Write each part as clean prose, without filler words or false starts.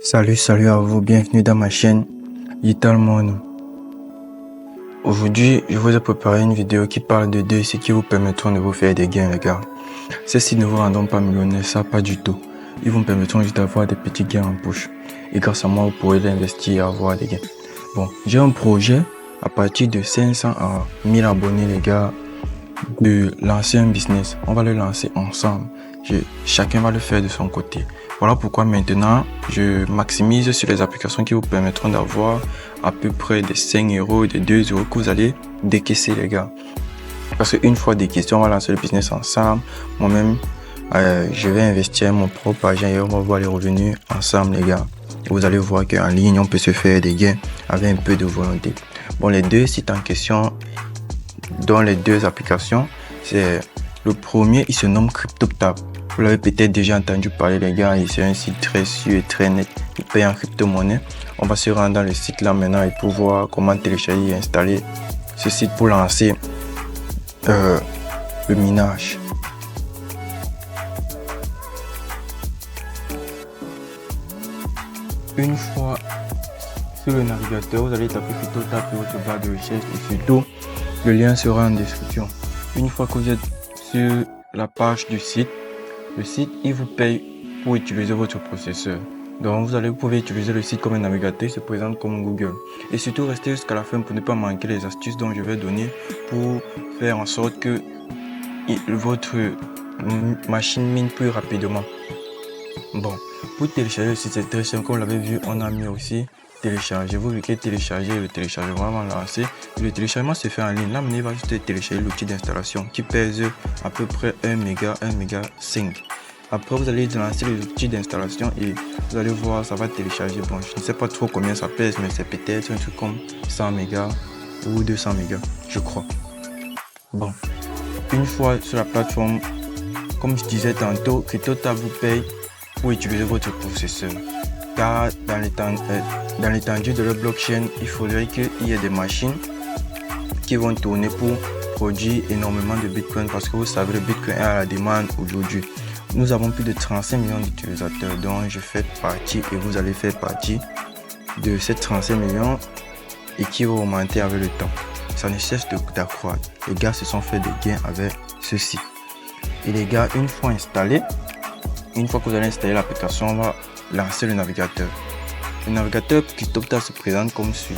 Salut à vous, bienvenue dans ma chaîne Yital Mono. Aujourd'hui, je vous ai préparé une vidéo qui parle de deux sites qui vous permettront de vous faire des gains, les gars. Ces sites ne vous rendront pas millionnaires, ça pas du tout. Ils vous permettront juste d'avoir des petits gains en poche. Et grâce à moi, vous pourrez l'investir et avoir des gains. Bon, j'ai un projet à partir de 500 à 1000 abonnés, les gars, de lancer un business. On va le lancer ensemble. Chacun va le faire de son côté. Voilà pourquoi maintenant, je maximise sur les applications qui vous permettront d'avoir à peu près des 5 euros, des 2 euros que vous allez décaisser, les gars. Parce qu'une fois décaissé, on va lancer le business ensemble. Moi-même, je vais investir mon propre argent et on va voir les revenus ensemble, les gars. Et vous allez voir qu'en ligne, on peut se faire des gains avec un peu de volonté. Bon, les deux sites en question, dans les deux applications, c'est le premier, il se nomme CryptoTab. Vous l'avez peut-être déjà entendu parler, les gars, et c'est un site très sûr et très net. Il paye en crypto-monnaie. On va se rendre dans le site là maintenant et pour voir comment télécharger et installer ce site pour lancer le minage. Une fois sur le navigateur, vous allez taper CryptoTab sur votre barre de recherche et surtout, le lien sera en description. Une fois que vous êtes sur la page du site, le site, il vous paye pour utiliser votre processeur. Donc, vous pouvez utiliser le site comme un navigateur, il se présente comme Google. Et surtout, restez jusqu'à la fin pour ne pas manquer les astuces dont je vais donner pour faire en sorte que votre machine mine plus rapidement. Bon, pour télécharger le site, c'est très simple. Comme vous l'avez vu, on a mis aussi télécharger. Vous cliquez télécharger, le téléchargement va lancer. Le téléchargement se fait en ligne. Là, il va juste télécharger l'outil d'installation qui pèse à peu près 1 méga, 1 méga 5. Après, vous allez lancer l'outil d'installation et vous allez voir, ça va télécharger. Bon, je ne sais pas trop combien ça pèse, mais c'est peut-être un truc comme 100 mégas ou 200 mégas, je crois. Bon, une fois sur la plateforme, comme je disais tantôt, CryptoTab vous paye pour utiliser votre processeur. Car dans l'étendue de la blockchain, il faudrait qu'il y ait des machines qui vont tourner pour produire énormément de Bitcoin parce que vous savez, le Bitcoin est à la demande aujourd'hui. Nous avons plus de 35 millions d'utilisateurs dont je fais partie et vous allez faire partie de ces 35 millions et qui vont augmenter avec le temps. Ça ne cesse d'accroître. Les gars se sont fait des gains avec ceci. Et les gars, une fois installé, une fois que vous allez installer l'application, on va lancer le navigateur. Le navigateur CryptoTab se présente comme suit.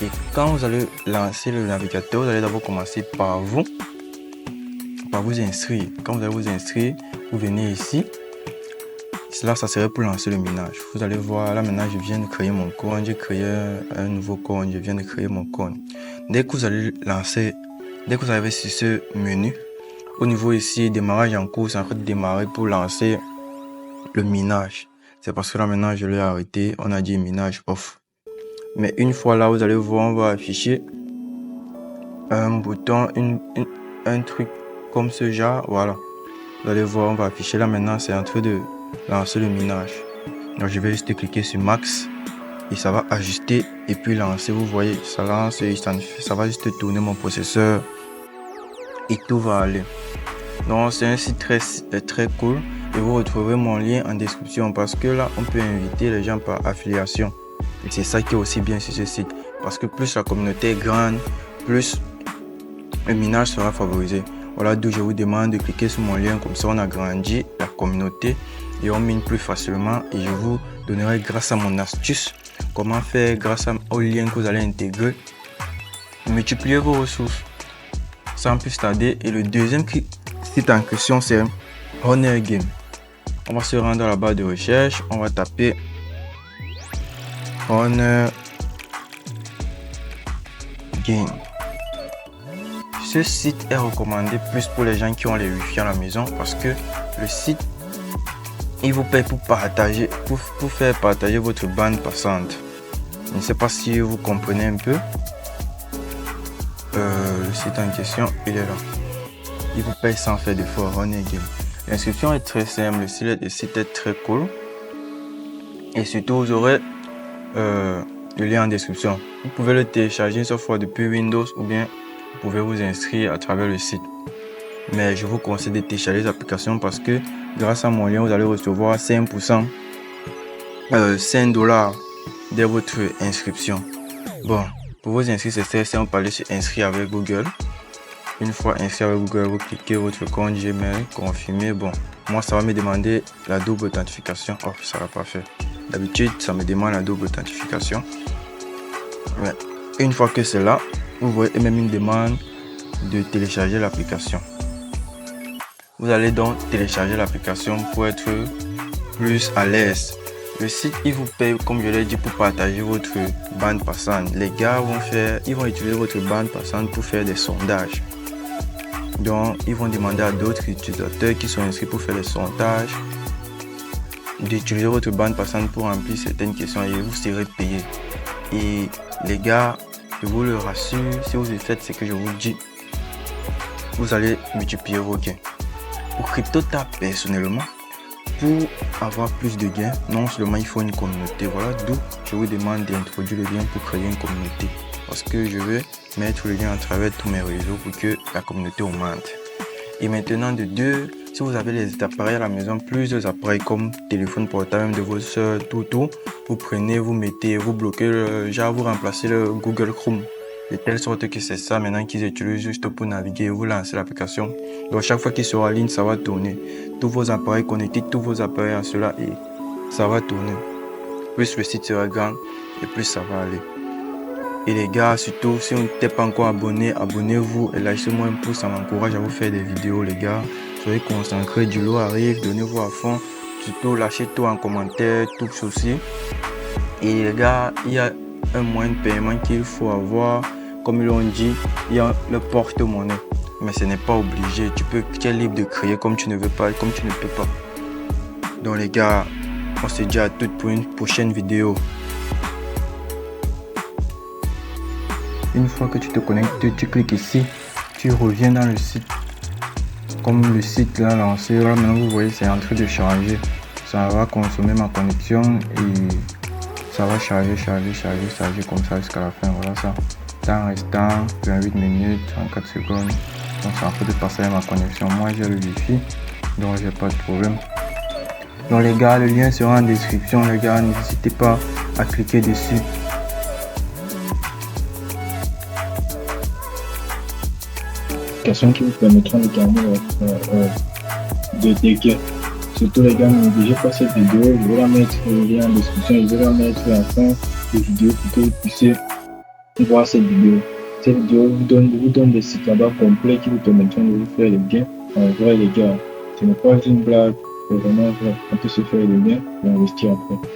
Et quand vous allez lancer le navigateur, vous allez d'abord commencer par vous inscrire. Quand vous allez vous inscrire, vous venez ici. Cela, ça serait pour lancer le minage. Vous allez voir, là maintenant, je viens de créer mon compte. J'ai créé un nouveau compte. Je viens de créer mon compte. Dès que vous allez lancer, dès que vous arrivez sur ce menu, au niveau ici, démarrage en cours, c'est en train de démarrer pour lancer le minage. C'est parce que là maintenant, je l'ai arrêté. On a dit minage off. Mais une fois là, vous allez voir, on va afficher un bouton, un truc comme ce genre. Voilà. Vous allez voir, on va afficher là maintenant, c'est en train de lancer le minage. Donc je vais juste cliquer sur max et ça va ajuster et puis lancer. Vous voyez, ça lance et ça va juste tourner mon processeur et tout va aller. Donc c'est un site très cool et vous retrouverez mon lien en description parce que là on peut inviter les gens par affiliation. Et c'est ça qui est aussi bien sur ce site parce que plus la communauté est grande, plus le minage sera favorisé. Voilà d'où je vous demande de cliquer sur mon lien, comme ça on agrandit la communauté et on mine plus facilement. Et je vous donnerai grâce à mon astuce comment faire grâce au lien que vous allez intégrer. Multiplier vos ressources sans plus tarder. Et le deuxième site en question c'est Honor Game. On va se rendre dans la barre de recherche, on va taper Honor Game. Ce site est recommandé plus pour les gens qui ont les Wi-Fi à la maison parce que le site, il vous paye pour partager, pour faire partager votre bande passante. Je ne sais pas si vous comprenez un peu. Le site en question, il est là. Il vous paye sans faire d'effort. Honor Game. L'inscription est très simple, le site est très cool. Et surtout, vous aurez le lien en description. Vous pouvez le télécharger soit fois depuis Windows ou bien vous pouvez vous inscrire à travers le site. Mais je vous conseille de télécharger les applications parce que grâce à mon lien, vous allez recevoir 5% $5 dès votre inscription. Bon, pour vous inscrire, c'est très simple. Vous allez sur inscrire avec Google. Une fois inscrit avec Google, vous cliquez votre compte Gmail, confirmer. Bon, moi, ça va me demander la double authentification. Oh, ça va pas faire. D'habitude, ça me demande la double authentification. Ouais. Une fois que c'est là, vous voyez même une demande de télécharger l'application. Vous allez donc télécharger l'application pour être plus à l'aise. Le site, il vous paye, comme je l'ai dit, pour partager votre bande passante. Les gars ils vont utiliser votre bande passante pour faire des sondages. Donc, ils vont demander à d'autres utilisateurs qui sont inscrits pour faire des sondages d'utiliser votre bande passante pour remplir certaines questions et vous serez payé. Et les gars, je vous le rassure, si vous faites ce que je vous dis, vous allez multiplier vos gains. Pour CryptoTab, personnellement, pour avoir plus de gains, non seulement il faut une communauté. Voilà d'où je vous demande d'introduire le lien pour créer une communauté. Parce que je vais mettre le lien à travers tous mes réseaux pour que la communauté augmente. Et maintenant, de deux, si vous avez les appareils à la maison, plusieurs appareils comme téléphone portable, même de vos soeurs, tout, vous prenez, vous mettez, vous bloquez, vous remplacez le Google Chrome. De telle sorte que c'est ça maintenant qu'ils utilisent juste pour naviguer. Vous lancez l'application. Donc chaque fois qu'il sera en ligne, ça va tourner. Tous vos appareils connectés, tous vos appareils à cela et ça va tourner. Plus le site sera grand et plus ça va aller. Et les gars, surtout si on n'était pas encore abonné, abonnez-vous et lâchez-moi un pouce, ça m'encourage à vous faire des vidéos les gars. Soyez concentrés, du lot arrive, donnez-vous à fond. Surtout lâchez tout en commentaire, tout ceci. Et les gars, il y a un moyen de paiement qu'il faut avoir. Comme ils l'ont dit, il y a le porte-monnaie. Mais ce n'est pas obligé. Tu es libre de créer comme tu ne veux pas, comme tu ne peux pas. Donc les gars, on se dit à toutes pour une prochaine vidéo. Une fois que tu te connectes, tu cliques ici. Tu reviens dans le site. Comme le site là lancé, là maintenant vous voyez c'est en train de charger. Ça va consommer ma connexion et ça va charger comme ça jusqu'à la fin. Voilà ça. Temps restant 28 minutes, 34 secondes. Donc c'est en train de passer à ma connexion. Moi j'ai le wifi, donc j'ai pas de problème. Donc les gars, le lien sera en description. Les gars, n'hésitez pas à cliquer dessus. Qui vous permettront de gagner des gains. Surtout les gars, ne négligez pas cette vidéo. Je vais la mettre le lien en description. Je vais la mettre à la fin de vidéo pour que vous puissiez voir cette vidéo. Cette vidéo vous donne des sites là-bas complets qui vous permettront de vous faire des gains. En vrai les gars, ce n'est pas une blague. Vraiment, on peut se faire des gains et investir après.